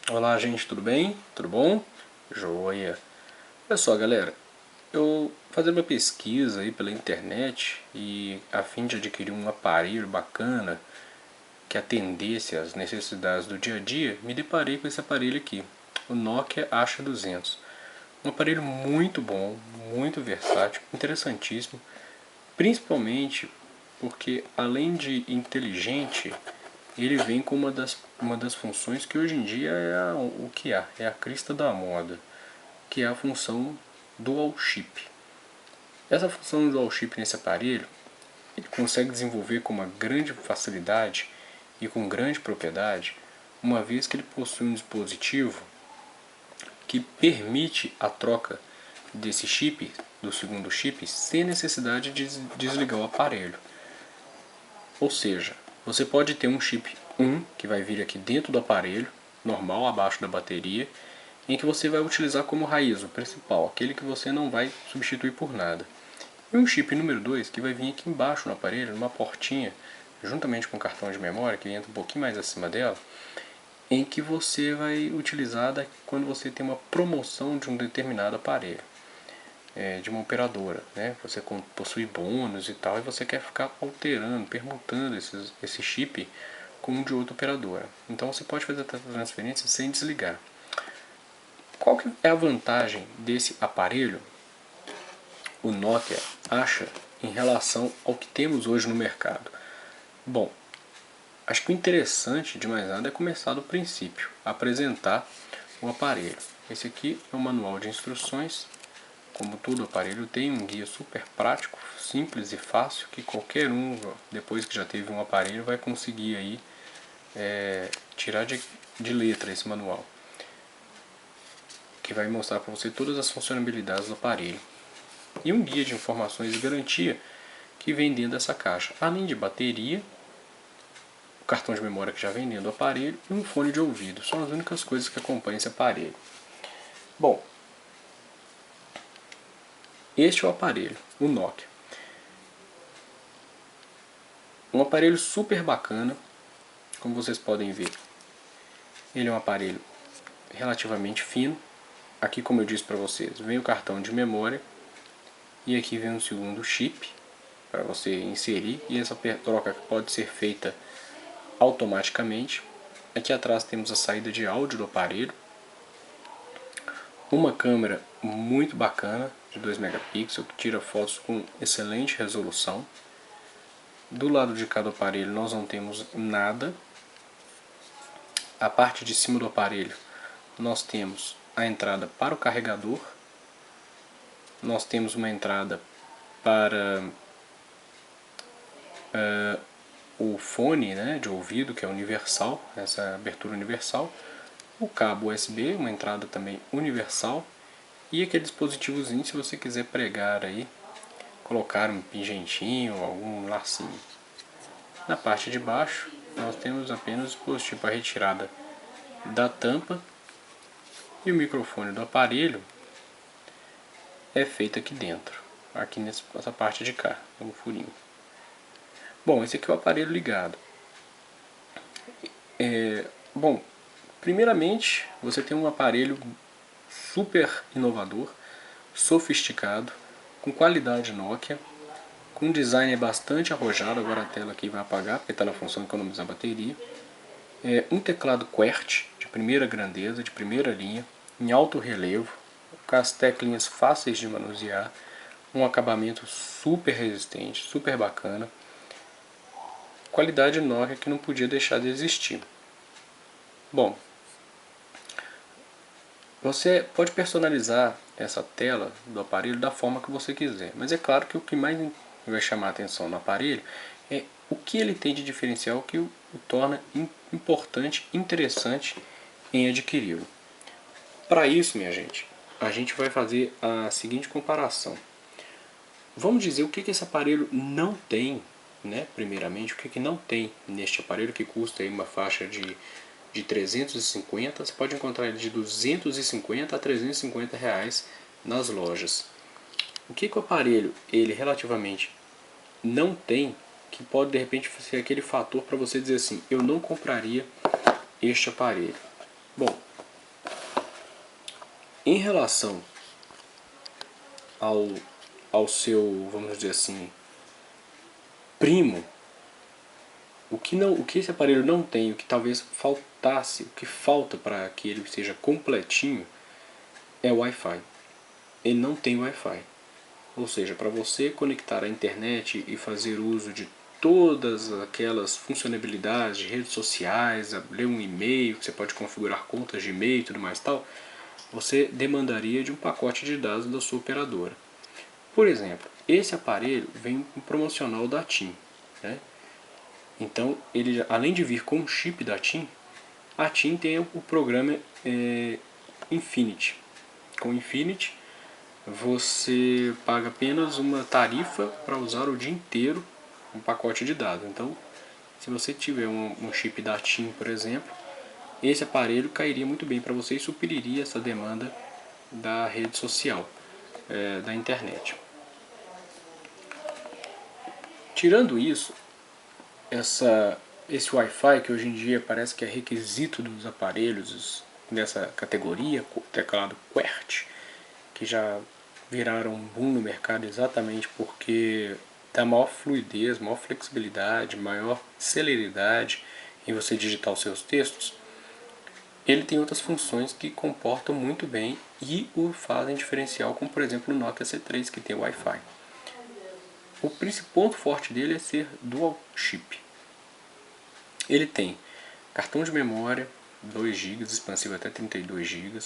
Olá gente, tudo bem? Tudo bom? Joia! Olha só galera, eu fazendo uma pesquisa aí pela internet e a fim de adquirir um aparelho bacana que atendesse às necessidades do dia a dia, me deparei com esse aparelho aqui, o Nokia Asha 200. Um aparelho muito bom, muito versátil, interessantíssimo, principalmente porque além de inteligente, ele vem com uma das funções que hoje em dia o que há, é a crista da moda, que é a função Dual Chip. Essa função Dual Chip nesse aparelho, ele consegue desenvolver com uma grande facilidade e com grande propriedade, uma vez que ele possui um dispositivo que permite a troca desse chip, do segundo chip, sem necessidade de desligar o aparelho. Ou seja, você pode ter um chip 1 que vai vir aqui dentro do aparelho, normal, abaixo da bateria, em que você vai utilizar como raiz, o principal, aquele que você não vai substituir por nada. E um chip número 2 que vai vir aqui embaixo no aparelho, numa portinha, juntamente com o cartão de memória, que entra um pouquinho mais acima dela, em que você vai utilizar quando você tem uma promoção de um determinado aparelho, de uma operadora, né? Você possui bônus e tal, e você quer ficar alterando, permutando esse chip com um de outra operadora. Então você pode fazer a transferência sem desligar. Qual que é a vantagem desse aparelho, o Nokia Asha, em relação ao que temos hoje no mercado? Bom, acho que o interessante de mais nada é começar do princípio, apresentar o aparelho. Esse aqui é o manual de instruções. Como todo aparelho tem um guia super prático, simples e fácil, que qualquer um, depois que já teve um aparelho, vai conseguir aí tirar de letra esse manual, que vai mostrar para você todas as funcionalidades do aparelho. E um guia de informações de garantia que vem dentro dessa caixa, além de bateria, o cartão de memória que já vem dentro do aparelho e um fone de ouvido. São as únicas coisas que acompanham esse aparelho. Bom, este é o aparelho, o Nokia. Um aparelho super bacana, como vocês podem ver. Ele é um aparelho relativamente fino. Aqui, como eu disse para vocês, vem o cartão de memória e aqui vem um segundo chip para você inserir, e essa troca pode ser feita automaticamente. Aqui atrás temos a saída de áudio do aparelho, uma câmera muito bacana de 2 megapixels que tira fotos com excelente resolução. Do lado de cada aparelho nós não temos nada. A parte de cima do aparelho nós temos a entrada para o carregador, nós temos uma entrada para o fone, né, de ouvido, que é universal, essa abertura universal, o cabo USB, uma entrada também universal, e aquele dispositivozinho se você quiser pregar aí, colocar um pingentinho ou algum lacinho. Na parte de baixo nós temos apenas o dispositivo para retirada da tampa, e o microfone do aparelho é feito aqui dentro, aqui nessa parte de cá, no furinho. Bom, esse aqui é o aparelho ligado. Bom, primeiramente você tem um aparelho super inovador, sofisticado, com qualidade Nokia, com um design bastante arrojado. Agora a tela aqui vai apagar porque está na função de economizar bateria. Um teclado QWERTY de primeira grandeza, de primeira linha, em alto relevo, com as teclinhas fáceis de manusear, um acabamento super resistente, super bacana. Qualidade Nokia que não podia deixar de existir. Bom, você pode personalizar essa tela do aparelho da forma que você quiser, mas é claro que o que mais vai chamar a atenção no aparelho é o que ele tem de diferencial que o torna importante, interessante em adquiri-lo. Para isso, minha gente, a gente vai fazer a seguinte comparação. Vamos dizer o que esse aparelho não tem, né? Primeiramente, o que não tem neste aparelho, que custa aí uma faixa de 350, você pode encontrar ele de 250 a 350 reais nas lojas. O que o aparelho ele relativamente não tem, que pode de repente ser aquele fator para você dizer assim, eu não compraria este aparelho. Bom, em relação ao seu, vamos dizer assim, primo, o que esse aparelho não tem, o que talvez faltasse, o que falta para que ele seja completinho, é o Wi-Fi. Ele não tem Wi-Fi. Ou seja, para você conectar à internet e fazer uso de todas aquelas funcionalidades de redes sociais, ler um e-mail, que você pode configurar contas de e-mail e tudo mais tal, você demandaria de um pacote de dados da sua operadora. Por exemplo, esse aparelho vem com promocional da TIM, né? Então, ele, além de vir com o chip da TIM, a TIM tem o programa Infinity. Com Infinity, você paga apenas uma tarifa para usar o dia inteiro um pacote de dados. Então, se você tiver um chip da TIM, por exemplo, esse aparelho cairia muito bem para você e supriria essa demanda da rede social, da internet. Tirando isso, esse Wi-Fi, que hoje em dia parece que é requisito dos aparelhos dessa categoria, teclado QWERTY, que já viraram um boom no mercado exatamente porque dá maior fluidez, maior flexibilidade, maior celeridade em você digitar os seus textos. Ele tem outras funções que comportam muito bem e o fazem diferencial, como por exemplo o Nokia C3, que tem Wi-Fi. O principal ponto forte dele é ser dual chip. Ele tem cartão de memória 2 GB, expansível até 32 GB,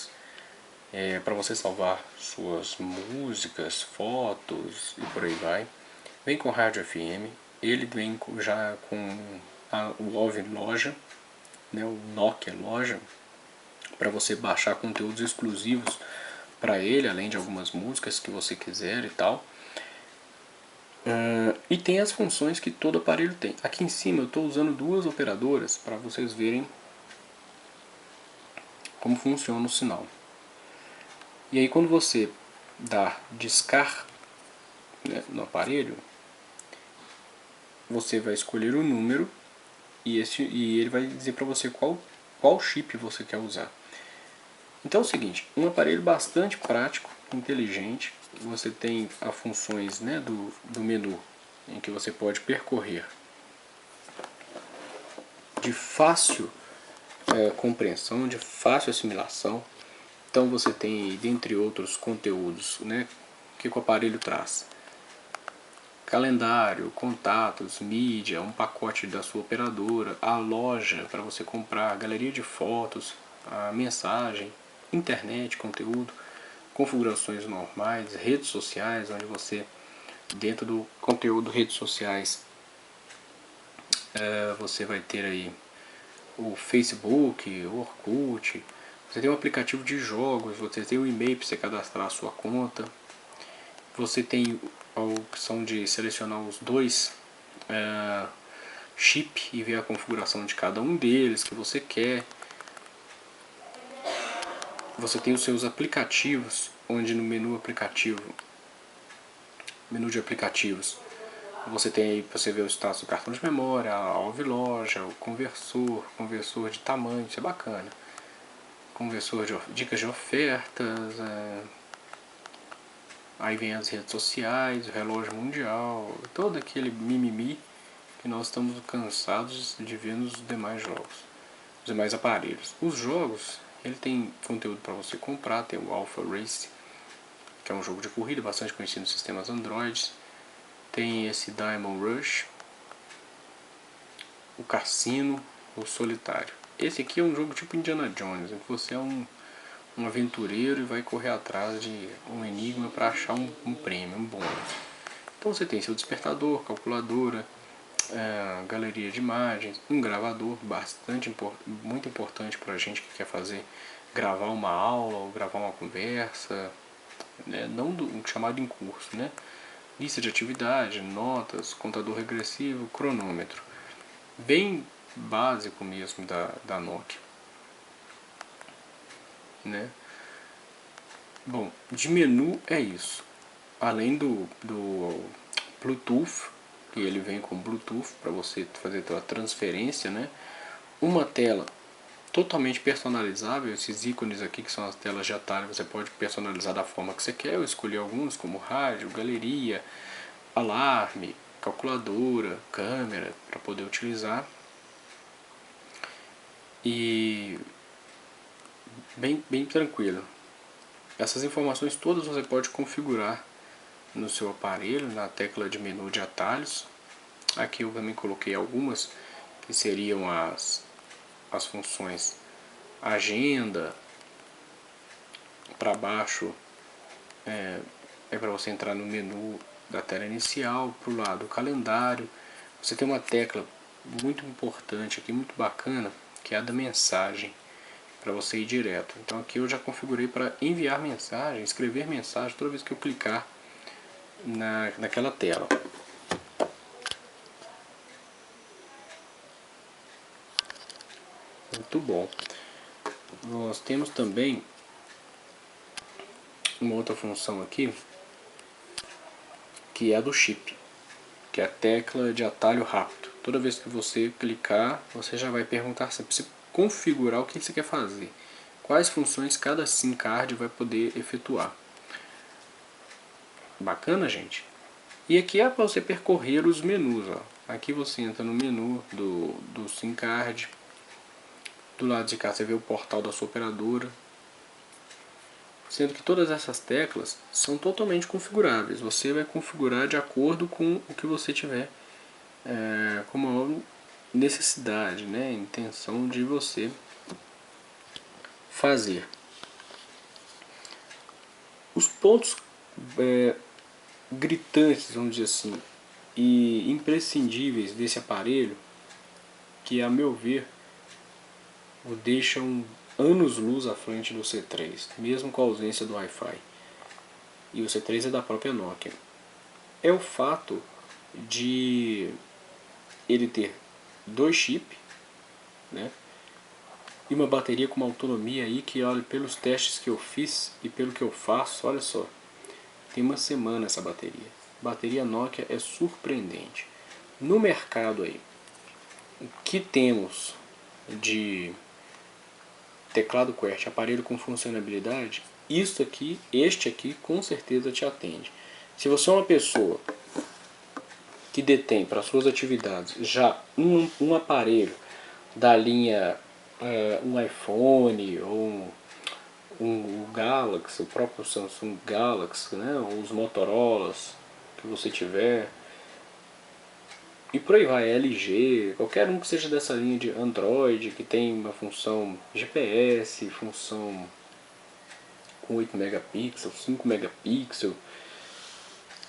para você salvar suas músicas, fotos e por aí vai. Vem com rádio FM, ele vem já com o Love Loja, né, o Nokia Loja, para você baixar conteúdos exclusivos para ele, além de algumas músicas que você quiser e tal. E tem as funções que todo aparelho tem. Aqui em cima eu estou usando duas operadoras para vocês verem como funciona o sinal. E aí quando você dá discar, né, no aparelho, você vai escolher o número e ele vai dizer para você qual chip você quer usar. Então é o seguinte, um aparelho bastante prático, inteligente. Você tem as funções, né, do menu, em que você pode percorrer de fácil compreensão, de fácil assimilação. Então você tem, dentre outros conteúdos, né, que o aparelho traz: calendário, contatos, mídia, um pacote da sua operadora, a loja para você comprar, galeria de fotos, a mensagem, internet, conteúdo, configurações normais, redes sociais, onde você, dentro do conteúdo redes sociais, você vai ter aí o Facebook, o Orkut, você tem um aplicativo de jogos, você tem o e-mail para você cadastrar a sua conta, você tem a opção de selecionar os dois chip e ver a configuração de cada um deles que você quer. Você tem os seus aplicativos, onde no menu de aplicativos, você tem aí para você ver o status do cartão de memória, a Alve Loja, o conversor de tamanho, isso é bacana. Conversor de dicas de ofertas, aí vem as redes sociais, o relógio mundial, todo aquele mimimi que nós estamos cansados de ver nos demais jogos, nos demais aparelhos. Os jogos, ele tem conteúdo para você comprar, tem o Alpha Race, que é um jogo de corrida bastante conhecido nos sistemas Android. Tem esse Diamond Rush, o Cassino, o Solitário. Esse aqui é um jogo tipo Indiana Jones, em que você é um aventureiro e vai correr atrás de um enigma para achar um prêmio, um bônus. Então você tem seu despertador, calculadora, galeria de imagens, um gravador muito importante para a gente que quer gravar uma aula ou gravar uma conversa, né, não chamado em curso, né? Lista de atividade, notas, contador regressivo, cronômetro. Bem básico mesmo da Nokia, né? Bom, de menu é isso. Além do Bluetooth, que ele vem com Bluetooth para você fazer a transferência, né? Uma tela totalmente personalizável. Esses ícones aqui que são as telas de atalho, você pode personalizar da forma que você quer. Eu escolhi alguns como rádio, galeria, alarme, calculadora, câmera para poder utilizar. E bem tranquilo. Essas informações todas você pode configurar no seu aparelho, na tecla de menu de atalhos. Aqui eu também coloquei algumas que seriam as funções agenda. Para baixo é para você entrar no menu da tela inicial. Para o lado, o calendário. Você tem uma tecla muito importante aqui, muito bacana, que é a da mensagem, para você ir direto. Então aqui eu já configurei para enviar mensagem, escrever mensagem toda vez que eu clicar naquela tela. Muito bom. Nós temos também uma outra função aqui, que é a do chip, que é a tecla de atalho rápido. Toda vez que você clicar, você já vai perguntar sempre, você configurar o que você quer fazer, quais funções cada SIM card vai poder efetuar. Bacana, gente? E aqui é para você percorrer os menus. Ó. Aqui você entra no menu do SIM card. Do lado de cá você vê o portal da sua operadora. Sendo que todas essas teclas são totalmente configuráveis. Você vai configurar de acordo com o que você tiver como maior necessidade, né, intenção de você fazer. Os pontos gritantes, vamos dizer assim, e imprescindíveis desse aparelho, que a meu ver o deixam anos-luz à frente do C3, mesmo com a ausência do Wi-Fi. E o C3 é da própria Nokia. É o fato de ele ter 2 chips, né? E uma bateria com uma autonomia aí que, olha, pelos testes que eu fiz e pelo que eu faço, olha só, tem uma semana essa bateria. Bateria Nokia é surpreendente. No mercado aí, o que temos de teclado QWERTY, aparelho com funcionalidade, este aqui com certeza te atende. Se você é uma pessoa que detém para suas atividades já um aparelho da linha um iPhone ou um Galaxy, o próprio Samsung Galaxy, né, ou os Motorolas que você tiver, e por aí vai, LG, qualquer um que seja dessa linha de Android, que tem uma função GPS, função com 8 megapixels, 5 megapixels,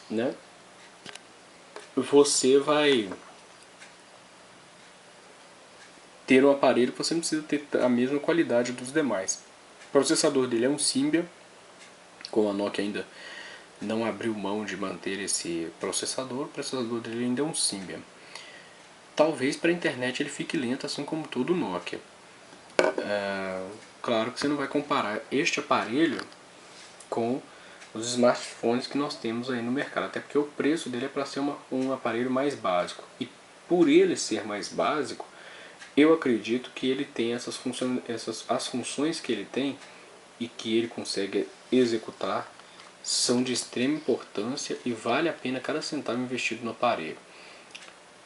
né? Você vai ter um aparelho que você não precisa ter a mesma qualidade dos demais. O processador dele é um Symbian, como a Nokia ainda não abriu mão de manter esse processador, o processador dele ainda é um Symbian. Talvez para a internet ele fique lento, assim como todo Nokia. Claro que você não vai comparar este aparelho com os smartphones que nós temos aí no mercado, até porque o preço dele é para ser um aparelho mais básico. E por ele ser mais básico, eu acredito que ele tem essas funções, as funções que ele tem e que ele consegue executar são de extrema importância e vale a pena cada centavo investido no aparelho.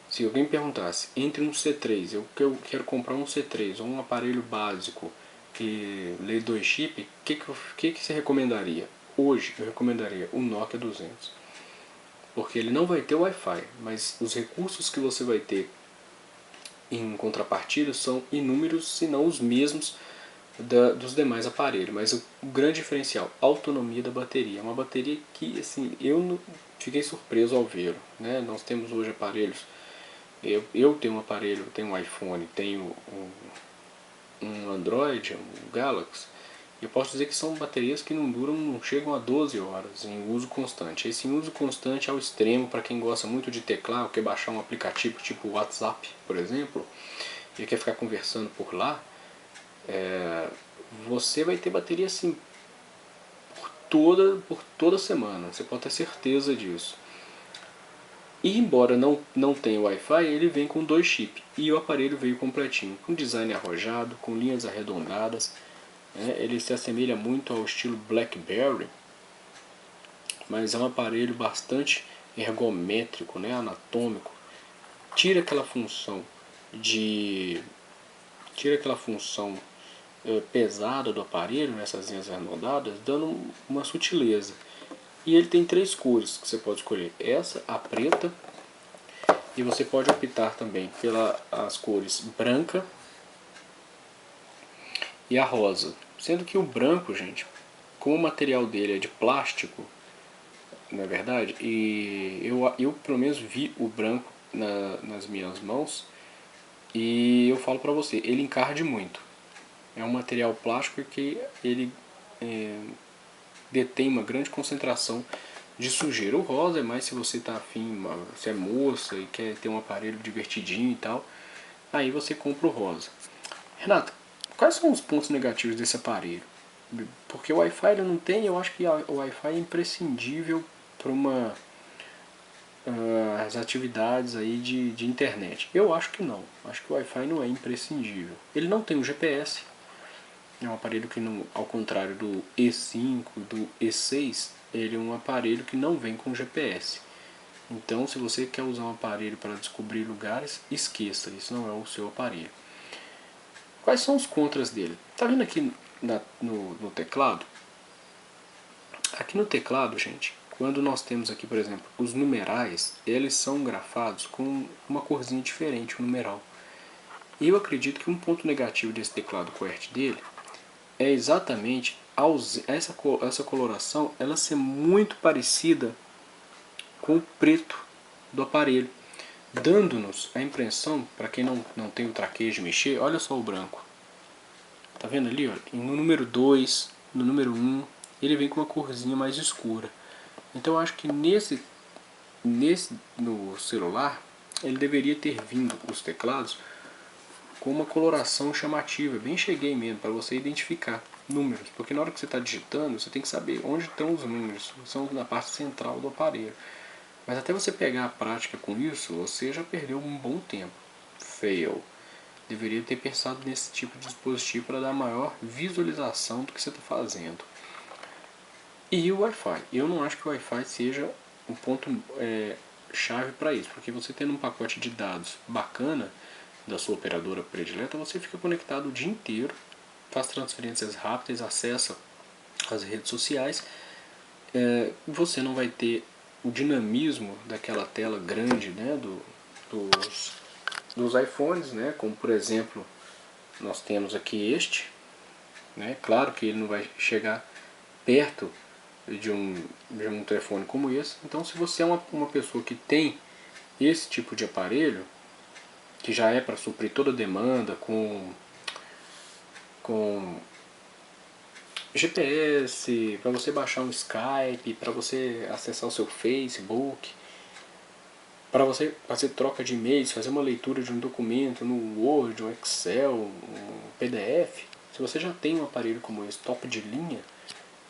Se alguém me perguntasse entre um C3, eu quero comprar um C3 ou um aparelho básico que lê 2 chips, o que você recomendaria? Hoje eu recomendaria o Nokia 200, porque ele não vai ter Wi-Fi, mas os recursos que você vai ter em contrapartida são inúmeros, se não os mesmos dos demais aparelhos. Mas o grande diferencial, a autonomia da bateria. É uma bateria que, assim, eu fiquei surpreso ao ver, né? Nós temos hoje aparelhos, eu tenho um aparelho, tenho um iPhone, tenho um Android, um Galaxy, eu posso dizer que são baterias que não chegam a 12 horas em uso constante. Esse uso constante ao extremo, para quem gosta muito de teclado, quer baixar um aplicativo tipo WhatsApp, por exemplo, e quer ficar conversando por lá, você vai ter bateria assim por toda semana, você pode ter certeza disso. E embora não tenha Wi-Fi, ele vem com 2 chips. E o aparelho veio completinho, com design arrojado, com linhas arredondadas. Ele se assemelha muito ao estilo BlackBerry, mas é um aparelho bastante ergométrico, anatômico. Tira aquela função de tira aquela função pesada do aparelho, nessas linhas arredondadas, dando uma sutileza. E ele tem 3 cores que você pode escolher: essa, a preta, e você pode optar também pelas cores branca e a rosa. Sendo que o branco, gente, como o material dele é de plástico, não é verdade? E eu pelo menos vi o branco nas minhas mãos, e eu falo pra você, ele encarde muito. É um material plástico que ele detém uma grande concentração de sujeira. O rosa é mais se você está afim, se é moça e quer ter um aparelho divertidinho e tal, aí você compra o rosa. Renato, quais são os pontos negativos desse aparelho? Porque o Wi-Fi ele não tem, eu acho que o Wi-Fi é imprescindível para as atividades aí de internet. Eu acho que não. Acho que o Wi-Fi não é imprescindível. Ele não tem o GPS. É um aparelho que, não, ao contrário do E5, do E6, ele é um aparelho que não vem com GPS. Então, se você quer usar um aparelho para descobrir lugares, esqueça, isso não é o seu aparelho. Quais são os contras dele? Tá vendo aqui no teclado? Aqui no teclado, gente, quando nós temos aqui, por exemplo, os numerais, eles são grafados com uma corzinha diferente, o numeral. E eu acredito que um ponto negativo desse teclado QWERTY dele é exatamente essa coloração ela ser muito parecida com o preto do aparelho, dando-nos a impressão, para quem não tem o traquejo de mexer, olha só o branco. Tá vendo ali? Ó? No número 2, no número 1, ele vem com uma corzinha mais escura. Então eu acho que no celular, ele deveria ter vindo os teclados com uma coloração chamativa, bem cheguei mesmo, para você identificar números. Porque na hora que você está digitando, você tem que saber onde estão os números, são na parte central do aparelho. Mas até você pegar a prática com isso, você já perdeu um bom tempo. Fail. Deveria ter pensado nesse tipo de dispositivo para dar maior visualização do que você está fazendo. E o Wi-Fi. Eu não acho que o Wi-Fi seja um ponto chave para isso, porque você tendo um pacote de dados bacana da sua operadora predileta, você fica conectado o dia inteiro, faz transferências rápidas, acessa as redes sociais. Você não vai ter o dinamismo daquela tela grande, dos iPhones, como por exemplo nós temos aqui este, claro que ele não vai chegar perto de um telefone como esse. Então, se você é uma pessoa que tem esse tipo de aparelho, que já é para suprir toda a demanda com GPS, para você baixar um Skype, para você acessar o seu Facebook, para você fazer troca de e-mails, fazer uma leitura de um documento no Word, um Excel, um PDF, se você já tem um aparelho como esse, top de linha,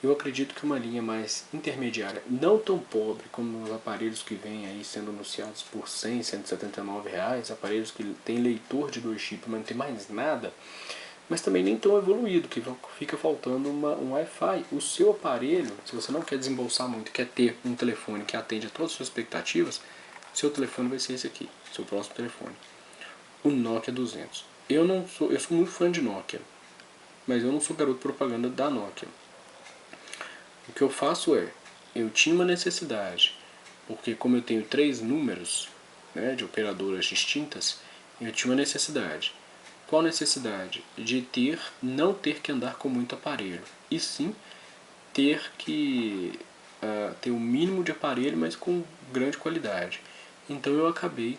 eu acredito que uma linha mais intermediária, não tão pobre como os aparelhos que vêm aí sendo anunciados por R$100, R$179, aparelhos que tem leitor de 2 chips, mas não tem mais nada, mas também nem tão evoluído, que fica faltando um Wi-Fi. O seu aparelho, se você não quer desembolsar muito, quer ter um telefone que atende a todas as suas expectativas, seu telefone vai ser esse aqui, seu próximo telefone, o Nokia 200. Eu sou muito fã de Nokia, mas eu não sou garoto propaganda da Nokia. O que eu faço eu tinha uma necessidade, porque como eu tenho 3 números de operadoras distintas, eu tinha uma necessidade. Qual necessidade? De não ter que andar com muito aparelho, e sim ter que ter o mínimo de aparelho, mas com grande qualidade. Então eu acabei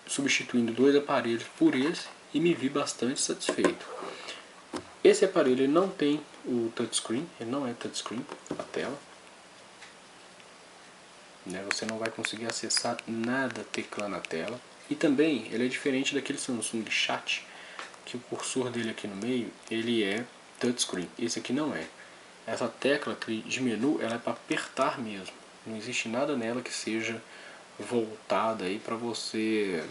substituindo 2 aparelhos por esse e me vi bastante satisfeito. Esse aparelho ele não tem o touchscreen, ele não é touchscreen, a tela. Você não vai conseguir acessar nada teclando a tela. E também ele é diferente daquele Samsung Chat, que o cursor dele aqui no meio ele é touchscreen. Esse aqui não é. Essa tecla de menu ela é para apertar mesmo. Não existe nada nela que seja voltada aí para você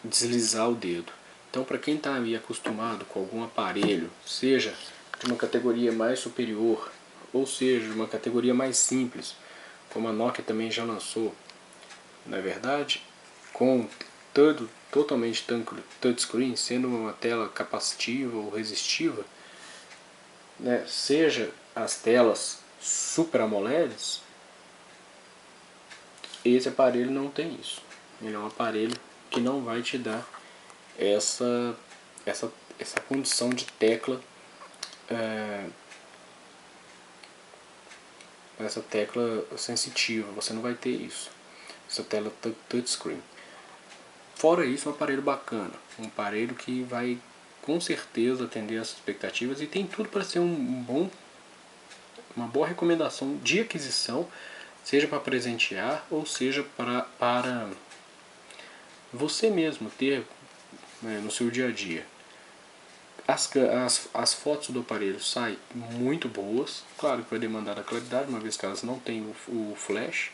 deslizar o dedo. Então, para quem está aí acostumado com algum aparelho, seja de uma categoria mais superior, ou seja, de uma categoria mais simples, como a Nokia também já lançou, na verdade, com totalmente touchscreen, sendo uma tela capacitiva ou resistiva, né, seja as telas Super AMOLEDs, esse aparelho não tem isso. Ele é um aparelho que não vai te dar essa, essa condição de tecla, essa tecla sensitiva. Você não vai ter isso, essa tela touchscreen. Fora isso, é um aparelho bacana, um aparelho que vai com certeza atender às expectativas e tem tudo para ser uma boa recomendação de aquisição, seja para presentear ou seja para você mesmo ter, né, no seu dia a dia. As fotos do aparelho saem muito boas, claro que vai demandar a claridade, uma vez que elas não têm o flash.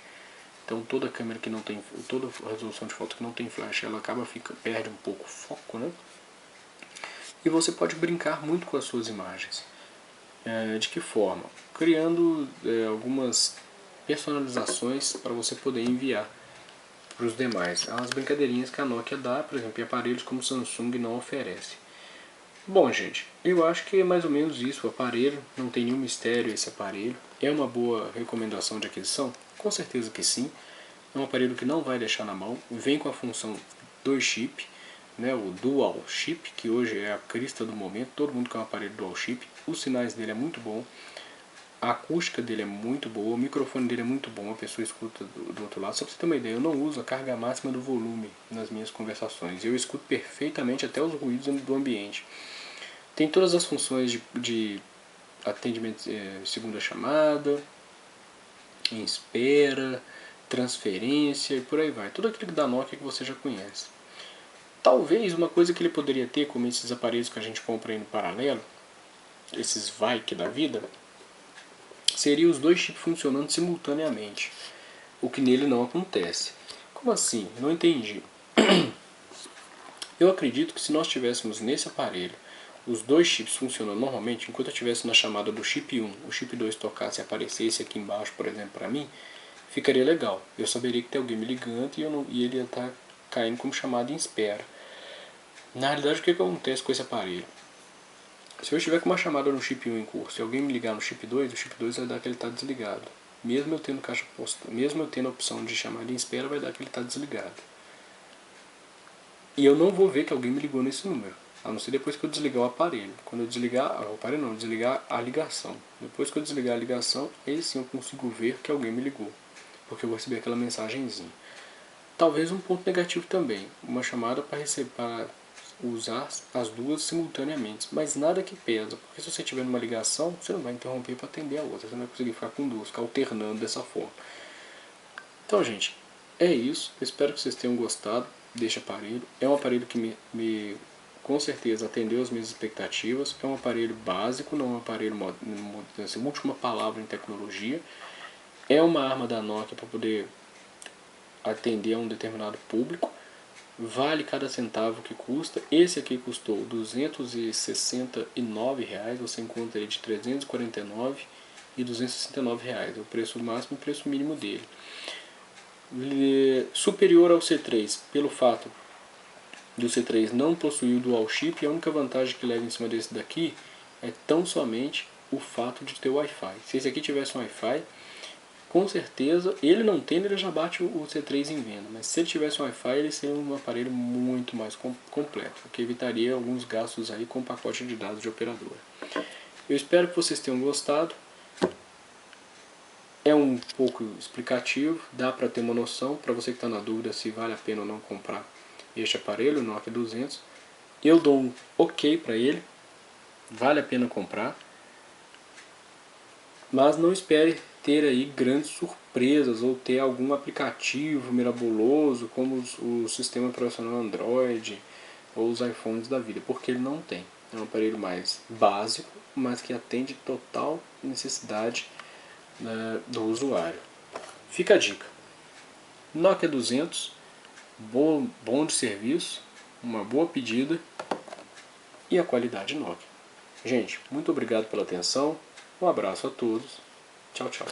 Então toda câmera que não tem, toda resolução de foto que não tem flash, ela perde um pouco o foco, né? E você pode brincar muito com as suas imagens. De que forma? Criando algumas personalizações para você poder enviar para os demais. As brincadeirinhas que a Nokia dá, por exemplo, em aparelhos como o Samsung não oferece. Bom, gente, eu acho que é mais ou menos isso o aparelho, não tem nenhum mistério esse aparelho. É uma boa recomendação de aquisição? Com certeza que sim. É um aparelho que não vai deixar na mão, vem com a função 2 chip, né, o Dual Chip, que hoje é a crista do momento, todo mundo quer um aparelho Dual Chip, os sinais dele é muito bom, a acústica dele é muito boa, o microfone dele é muito bom, a pessoa escuta do outro lado. Só para você ter uma ideia, eu não uso a carga máxima do volume nas minhas conversações, eu escuto perfeitamente até os ruídos do ambiente. Tem todas as funções de atendimento segunda chamada, em espera, transferência e por aí vai. Tudo aquilo da Nokia que você já conhece. Talvez uma coisa que ele poderia ter, como esses aparelhos que a gente compra aí no paralelo, esses VAIC da vida, seria os dois chips funcionando simultaneamente, o que nele não acontece. Como assim? Não entendi. Eu acredito que se nós tivéssemos nesse aparelho os dois chips funcionando normalmente, enquanto eu estivesse na chamada do chip 1, o chip 2 tocasse e aparecesse aqui embaixo, por exemplo, para mim, ficaria legal. Eu saberia que tem alguém me ligando e ele ia estar caindo como chamada em espera. Na realidade, o que acontece com esse aparelho? Se eu estiver com uma chamada no chip 1 em curso e alguém me ligar no chip 2, o chip 2 vai dar que ele está desligado. Mesmo eu tendo caixa postal, mesmo eu tendo a opção de chamada em espera, vai dar que ele está desligado. E eu não vou ver que alguém me ligou nesse número, a não ser depois que eu desligar o aparelho. Quando eu desligar o aparelho não, desligar a ligação. Depois que eu desligar a ligação, aí sim eu consigo ver que alguém me ligou, porque eu vou receber aquela mensagenzinha. Talvez um ponto negativo também, uma chamada para usar as duas simultaneamente, mas nada que pesa, porque se você tiver numa ligação, você não vai interromper para atender a outra, você não vai conseguir ficar com duas, ficar alternando dessa forma. Então, gente, é isso. Eu espero que vocês tenham gostado deste aparelho. É um aparelho que com certeza atendeu as minhas expectativas. É um aparelho básico, não é um aparelho assim, última palavra em tecnologia. É uma arma da Nokia para poder atender a um determinado público. Vale cada centavo que custa. Esse aqui custou R$ 269, você encontra ele de R$ 349 e R$ 269, o preço máximo e o preço mínimo dele. Superior ao C3, pelo fato do C3 não possuir o Dual Chip, a única vantagem que leva em cima desse daqui é tão somente o fato de ter Wi-Fi. Se esse aqui tivesse um Wi-Fi, com certeza, ele não tendo, ele já bate o C3 em venda, mas se ele tivesse um Wi-Fi, ele seria um aparelho muito mais completo, o que evitaria alguns gastos aí com o pacote de dados de operadora. Eu espero que vocês tenham gostado. É um pouco explicativo, dá para ter uma noção, para você que está na dúvida se vale a pena ou não comprar este aparelho, o Nokia 200. Eu dou um ok para ele, vale a pena comprar, mas não espere ter aí grandes surpresas ou ter algum aplicativo miraboloso como o sistema operacional Android ou os iPhones da vida, porque ele não tem. É um aparelho mais básico, mas que atende total necessidade, né, do usuário. Fica a dica. Nokia 200, bom de serviço, uma boa pedida e a qualidade Nokia. Gente, muito obrigado pela atenção, um abraço a todos, tchau, tchau.